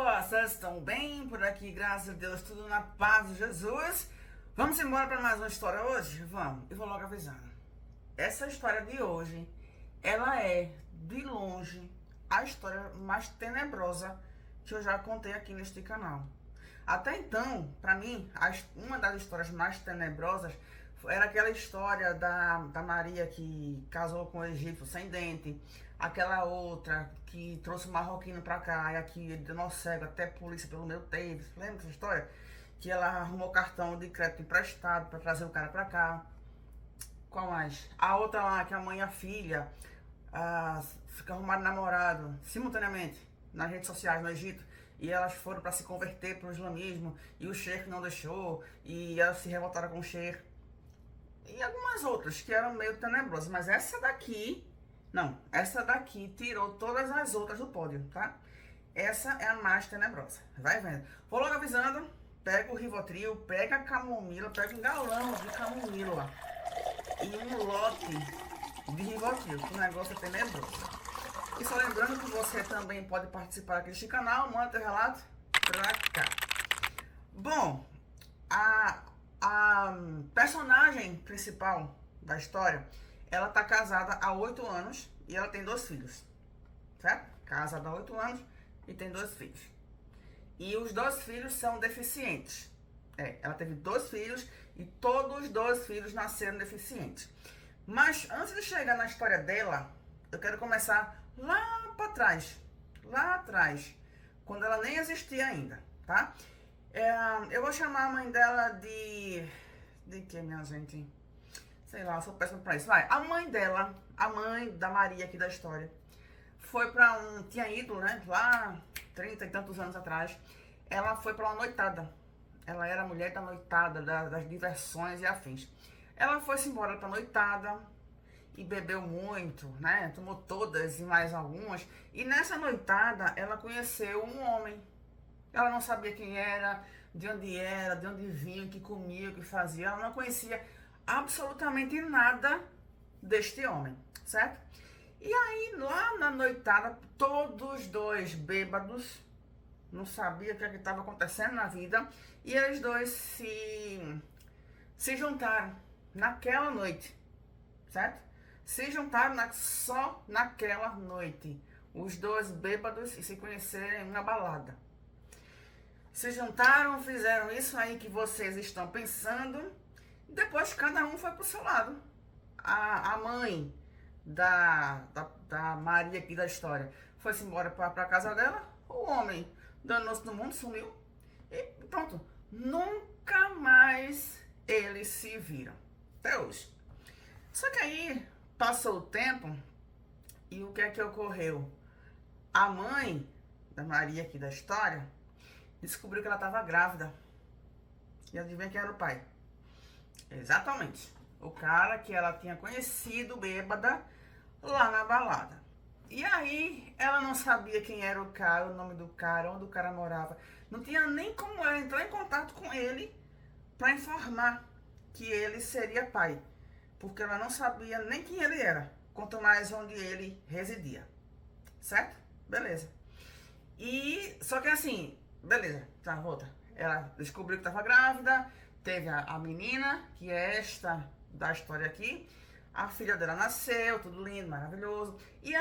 pessoas, vocês estão bem? Por aqui, graças a Deus, tudo na paz de Jesus. Vamos embora para mais uma história hoje? Vamos, eu vou logo avisando. Essa história de hoje, ela é, de longe, a história mais tenebrosa que eu já contei aqui neste canal. Até então, para mim, uma das histórias mais tenebrosas era aquela história da Maria que casou com o egípcio sem dente. Aquela outra que trouxe o marroquino pra cá e aqui deu nó cego, até polícia pelo meio teve. Lembra dessa história? Que ela arrumou cartão de crédito emprestado pra trazer o cara pra cá. Qual mais? A outra lá, que a mãe e a filha ficam arrumando namorado simultaneamente nas redes sociais no Egito. E elas foram pra se converter pro islamismo e o sheik não deixou. E elas se revoltaram com o sheik. E algumas outras que eram meio tenebrosas. Mas essa daqui... Não, essa daqui tirou todas as outras do pódio, tá? Essa é a mais tenebrosa. Vai vendo. Vou logo avisando. Pega o Rivotril, pega a camomila, pega um galão de camomila e um lote de Rivotril, que o negócio é tenebroso. E só lembrando que você também pode participar aqui deste canal, manda teu relato pra cá. Bom, a personagem principal da história, ela tá casada há 8 anos e ela tem 2 filhos, certo? Casada há 8 anos e tem 2 filhos. E os 2 filhos são deficientes. Ela teve 2 filhos e todos os 2 filhos nasceram deficientes. Mas antes de chegar na história dela, eu quero começar lá para trás. Lá atrás, quando ela nem existia ainda, tá? Eu vou chamar a mãe dela de que, minha gente? Sei lá, eu sou péssima pra isso. Vai, a mãe dela, a mãe da Maria aqui da história, foi pra tinha ido, né, lá 30 e tantos anos atrás, ela foi pra uma noitada. Ela era a mulher da noitada, das diversões e afins. Ela foi-se embora pra noitada e bebeu muito, né, tomou todas e mais algumas. E nessa noitada, ela conheceu um homem. Ela não sabia quem era, de onde vinha, o que comia, o que fazia. Ela não conhecia absolutamente nada deste homem, certo? E aí, lá na noitada, todos 2 bêbados, não sabia o que estava acontecendo na vida, e eles 2 se juntaram naquela noite, certo? Se juntaram só naquela noite, os 2 bêbados, e se conhecerem em uma balada. Se juntaram, fizeram isso aí que vocês estão pensando. Depois cada um foi pro seu lado. A mãe da Maria aqui da história foi-se embora pra casa dela. O homem danou-se no mundo, sumiu. E pronto. Nunca mais eles se viram. Até hoje. Só que aí passou o tempo e o que é que ocorreu? A mãe da Maria aqui da história descobriu que ela estava grávida. E adivinha quem era o pai? Exatamente. O cara que ela tinha conhecido bêbada lá na balada. E aí ela não sabia quem era o cara, o nome do cara, onde o cara morava. Não tinha nem como ela entrar em contato com ele para informar que ele seria pai. Porque ela não sabia nem quem ele era, quanto mais onde ele residia. Certo? Beleza. E só que assim, beleza, tá, volta. Ela descobriu que estava grávida. Teve a menina, que é esta da história aqui. A filha dela nasceu, tudo lindo, maravilhoso. E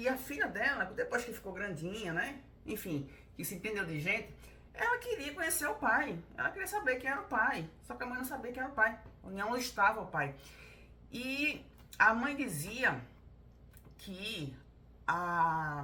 a filha dela, depois que ficou grandinha, né? Enfim, que se entendeu de gente, ela queria conhecer o pai. Ela queria saber quem era o pai. Só que a mãe não sabia quem era o pai. Onde estava o pai. E a mãe dizia que a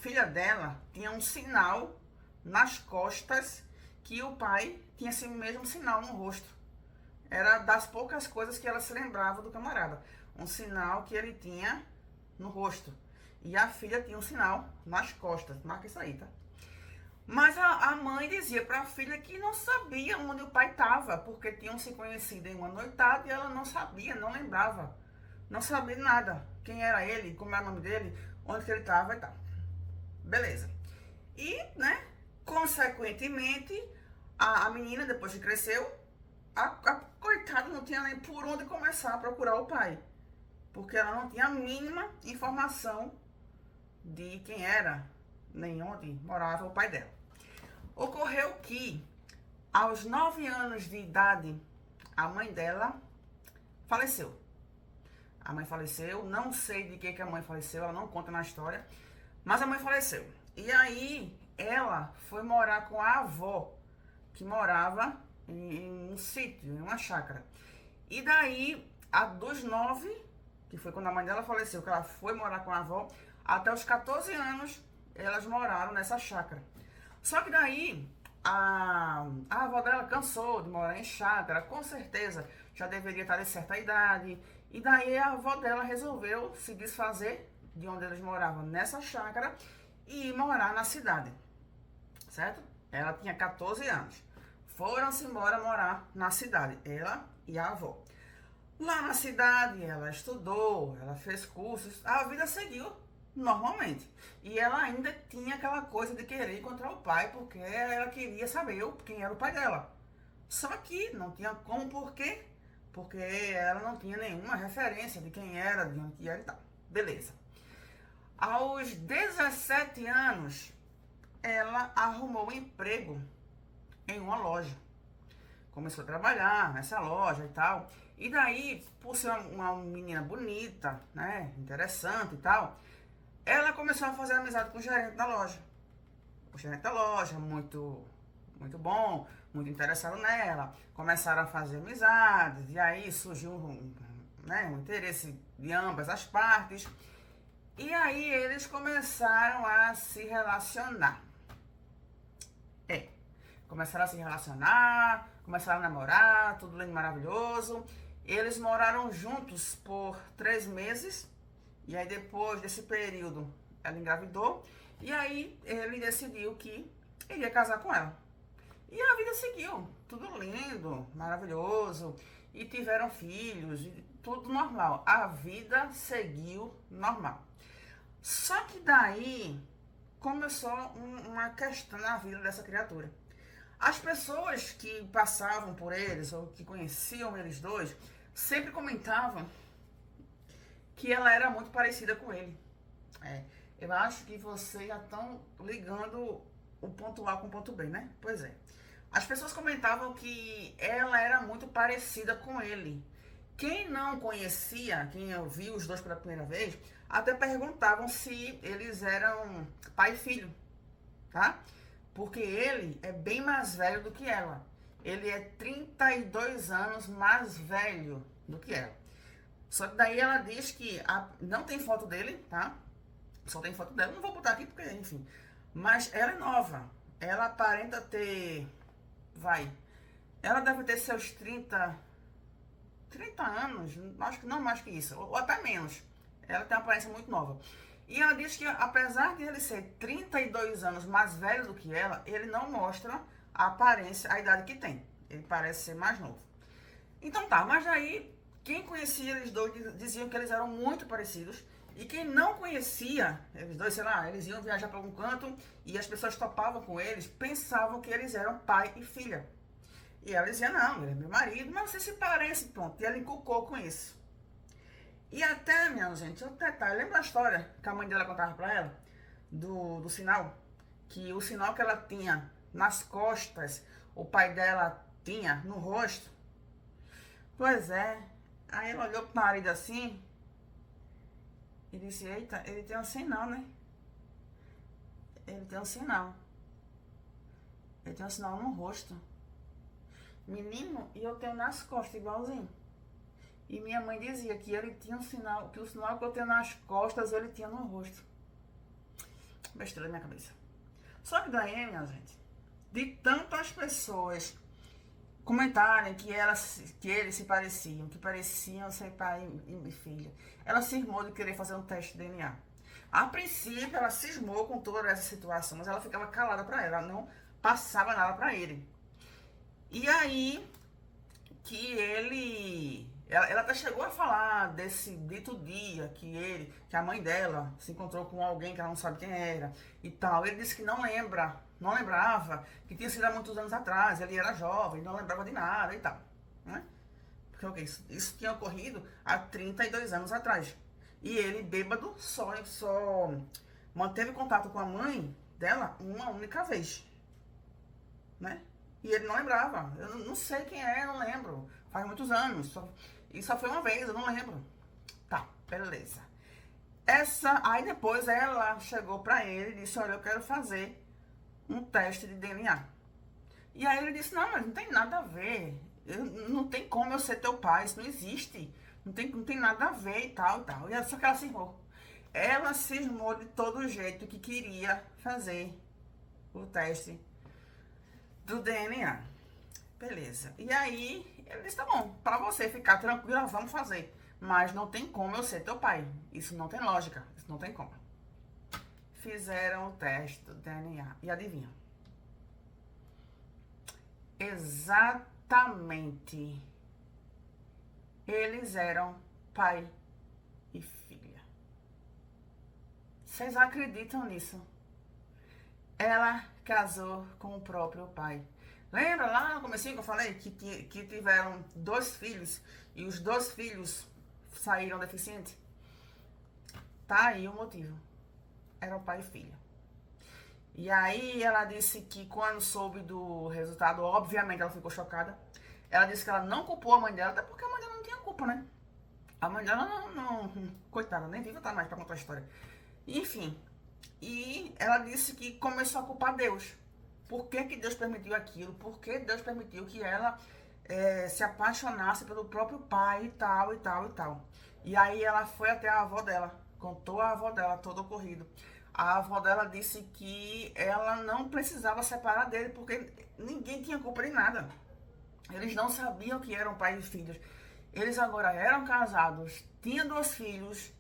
filha dela tinha um sinal nas costas que o pai tinha esse mesmo sinal no rosto. Era das poucas coisas que ela se lembrava do camarada. Um sinal que ele tinha no rosto. E a filha tinha um sinal nas costas. Marca isso aí, tá? Mas a mãe dizia para a filha que não sabia onde o pai estava, porque tinham se conhecido em uma noitada e ela não sabia, não lembrava. Não sabia nada. Quem era ele, como era o nome dele, onde que ele estava e tal. Beleza. E, né, consequentemente, a menina, depois que cresceu, a coitada não tinha nem por onde começar a procurar o pai. Porque ela não tinha a mínima informação de quem era, nem onde morava o pai dela. Ocorreu que, aos 9 anos de idade, a mãe dela faleceu. A mãe faleceu, não sei de que a mãe faleceu, ela não conta na história, mas a mãe faleceu. E aí, ela foi morar com a avó, que morava em um sítio, em uma chácara. E daí, dos 9, que foi quando a mãe dela faleceu, que ela foi morar com a avó, até os 14 anos, elas moraram nessa chácara. Só que daí, a avó dela cansou de morar em chácara, com certeza já deveria estar de certa idade. E daí a avó dela resolveu se desfazer de onde eles moravam, nessa chácara, e ir morar na cidade, certo? Ela tinha 14 anos. Foram-se embora morar na cidade, ela e a avó. Lá na cidade, ela estudou, ela fez cursos, a vida seguiu normalmente. E ela ainda tinha aquela coisa de querer encontrar o pai, porque ela queria saber quem era o pai dela. Só que não tinha como, por quê? Porque ela não tinha nenhuma referência de quem era, de onde era e tal. Beleza. Aos 17 anos, ela arrumou um emprego em uma loja. Começou a trabalhar nessa loja e tal. E daí, por ser uma menina bonita, né, interessante e tal, ela começou a fazer amizade com o gerente da loja. O gerente da loja, muito bom, muito interessado nela. Começaram a fazer amizades, e aí surgiu um interesse de ambas as partes. E aí eles começaram a se relacionar. Começaram a se relacionar, começaram a namorar, tudo lindo, maravilhoso. Eles moraram juntos por 3 meses. E aí depois desse período, ela engravidou. E aí ele decidiu que iria casar com ela. E a vida seguiu, tudo lindo, maravilhoso. E tiveram filhos, e tudo normal. A vida seguiu normal. Só que daí começou uma questão na vida dessa criatura. As pessoas que passavam por eles, ou que conheciam eles dois, sempre comentavam que ela era muito parecida com ele. Eu acho que vocês já estão ligando o ponto A com o ponto B, né? Pois é. As pessoas comentavam que ela era muito parecida com ele. Quem não conhecia, quem viu os dois pela primeira vez, até perguntavam se eles eram pai e filho, tá? Porque ele é bem mais velho do que ela. Ele é 32 anos mais velho do que ela. Só que daí ela diz que não tem foto dele, tá? Só tem foto dela. Não vou botar aqui porque, enfim. Mas ela é nova. Ela aparenta ter... Ela deve ter seus 30 anos. Acho que não mais que isso. Ou até menos. Ela tem uma aparência muito nova. E ela diz que, apesar de ele ser 32 anos mais velho do que ela, ele não mostra a aparência, a idade que tem. Ele parece ser mais novo. Então tá, mas aí, quem conhecia eles dois diziam que eles eram muito parecidos. E quem não conhecia eles dois, sei lá, eles iam viajar para algum canto e as pessoas topavam com eles, pensavam que eles eram pai e filha. E ela dizia, não, ele é meu marido, mas você se parece, pronto. E ela inculcou com isso. E até, minha gente, outro detalhe, lembra a história que a mãe dela contava pra ela? Do sinal? Que o sinal que ela tinha nas costas, o pai dela tinha no rosto? Pois é. Aí ela olhou pro marido assim e disse, eita, ele tem um sinal, né? Ele tem um sinal. Ele tem um sinal no rosto. Menino, e eu tenho nas costas igualzinho. E minha mãe dizia que ele tinha um sinal, que o sinal que eu tenho nas costas, ele tinha no rosto. Besteira na minha cabeça. Só que daí, minha gente, de tantas pessoas comentarem que eles se pareciam, que pareciam ser pai e filha, ela cismou de querer fazer um teste de DNA. A princípio, ela cismou com toda essa situação, mas ela ficava calada pra ela não passava nada pra ele. E aí, que ele... Ela até chegou a falar desse dito dia que a mãe dela se encontrou com alguém que ela não sabe quem era e tal. Ele disse que não lembrava, que tinha sido há muitos anos atrás, ele era jovem, não lembrava de nada e tal, né? Porque okay, isso tinha ocorrido há 32 anos atrás. E ele, bêbado, só manteve contato com a mãe dela uma única vez. né? E ele não lembrava. Eu não sei quem é, não lembro. Faz muitos anos. E só foi uma vez, eu não lembro. Tá, beleza. Aí depois ela chegou pra ele e disse, olha, eu quero fazer um teste de DNA. E aí ele disse, não, mas não tem nada a ver. Não tem como eu ser teu pai, isso não existe. Não tem nada a ver e tal e tal. Só que ela cismou. Ela cismou de todo jeito que queria fazer o teste do DNA. Beleza. E aí ele disse, tá bom, pra você ficar tranquila, vamos fazer. Mas não tem como eu ser teu pai. Isso não tem lógica. Isso não tem como. Fizeram o teste do DNA. E adivinha? Exatamente. Eles eram pai e filha. Vocês acreditam nisso? Ela casou com o próprio pai. Lembra lá no comecinho que eu falei que tiveram 2 filhos e os 2 filhos saíram deficientes? Tá aí o motivo. Eram pai e filha. E aí ela disse que quando soube do resultado, obviamente ela ficou chocada. Ela disse que ela não culpou a mãe dela, até porque a mãe dela não tinha culpa, né? A mãe dela coitada, nem viva tá mais pra contar a história. Enfim, e ela disse que começou a culpar Deus. Por que Deus permitiu aquilo? Por que Deus permitiu que ela se apaixonasse pelo próprio pai e tal, e tal, e tal. E aí ela foi até a avó dela, contou a avó dela todo o ocorrido. A avó dela disse que ela não precisava separar dele, porque ninguém tinha culpa de nada. Eles não sabiam que eram pais e filhos. Eles agora eram casados, tinham 2 filhos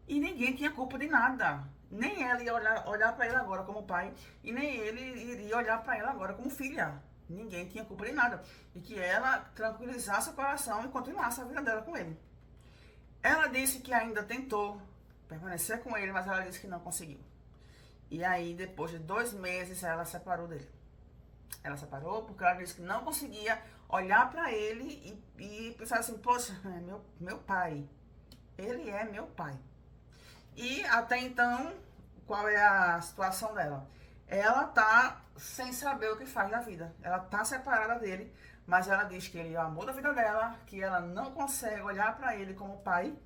e ninguém tinha culpa de nada. Nem ela ia olhar para ele agora como pai e nem ele iria olhar para ela agora como filha. Ninguém tinha culpa de nada. E que ela tranquilizasse o coração e continuasse a vida dela com ele. Ela disse que ainda tentou permanecer com ele, mas ela disse que não conseguiu. E aí, depois de 2 meses, ela separou dele. Ela separou porque ela disse que não conseguia olhar para ele e pensar assim, poxa, é meu pai. Ele é meu pai. E até então, qual é a situação dela? Ela tá sem saber o que faz da vida. Ela tá separada dele, mas ela diz que ele é o amor da vida dela, que ela não consegue olhar para ele como pai,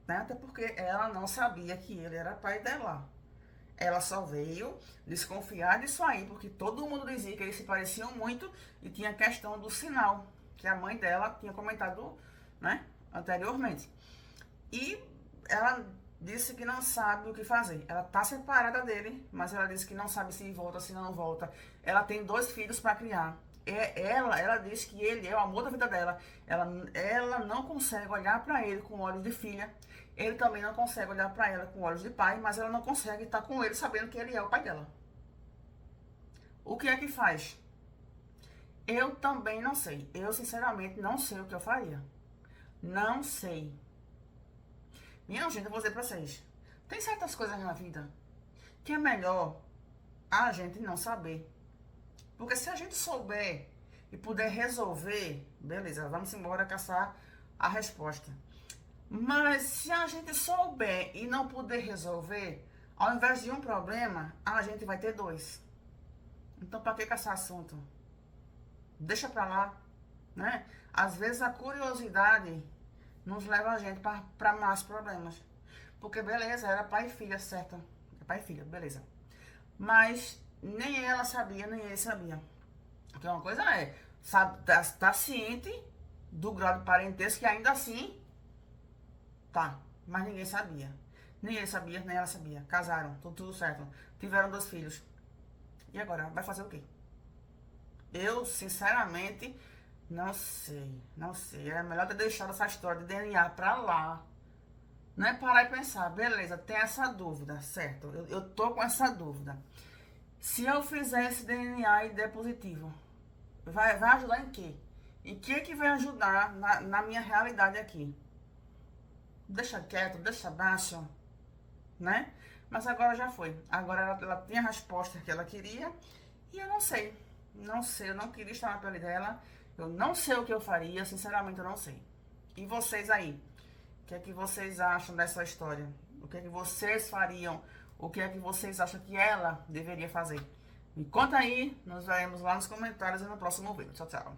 né? Até porque ela não sabia que ele era pai dela. Ela só veio desconfiar disso aí, porque todo mundo dizia que eles se pareciam muito e tinha a questão do sinal, que a mãe dela tinha comentado, né, anteriormente. E ela disse que não sabe o que fazer. Ela tá separada dele, mas ela disse que não sabe se volta, se não volta. Ela tem 2 filhos para criar. Ela disse que ele é o amor da vida dela. Ela não consegue olhar para ele com olhos de filha. Ele também não consegue olhar para ela com olhos de pai, mas ela não consegue estar com ele sabendo que ele é o pai dela. O que é que faz? Eu também não sei. Eu, sinceramente, não sei o que eu faria. Não sei. Minha gente, eu vou dizer pra vocês. Tem certas coisas na vida que é melhor a gente não saber. Porque se a gente souber e puder resolver, beleza, vamos embora caçar a resposta. Mas se a gente souber e não puder resolver, ao invés de um problema, a gente vai ter 2. Então, para que caçar assunto? Deixa pra lá, né? Às vezes a curiosidade nos leva a gente para mais problemas. Porque, beleza, era pai e filha, certo? Pai e filha, beleza. Mas nem ela sabia, nem ele sabia. Porque uma coisa é, sabe, tá ciente do grau de parentesco que ainda assim tá, mas ninguém sabia. Nem ele sabia, nem ela sabia. Casaram, tudo certo. Tiveram 2 filhos. E agora, vai fazer o quê? Eu, sinceramente, não sei. Não sei. É melhor ter deixado essa história de DNA pra lá. Não é parar e pensar, beleza, tem essa dúvida, certo? Eu tô com essa dúvida. Se eu fizer esse DNA e der positivo, vai ajudar em quê? Em que vai ajudar na minha realidade aqui? Deixa quieto, deixa baixo, né? Mas agora já foi. Agora ela tem a resposta que ela queria e eu não sei. Não sei, eu não queria estar na pele dela. Eu não sei o que eu faria, sinceramente eu não sei. E vocês aí? O que é que vocês acham dessa história? O que é que vocês fariam? O que é que vocês acham que ela deveria fazer? Me conta aí, nos veremos lá nos comentários e no próximo vídeo. Tchau, tchau.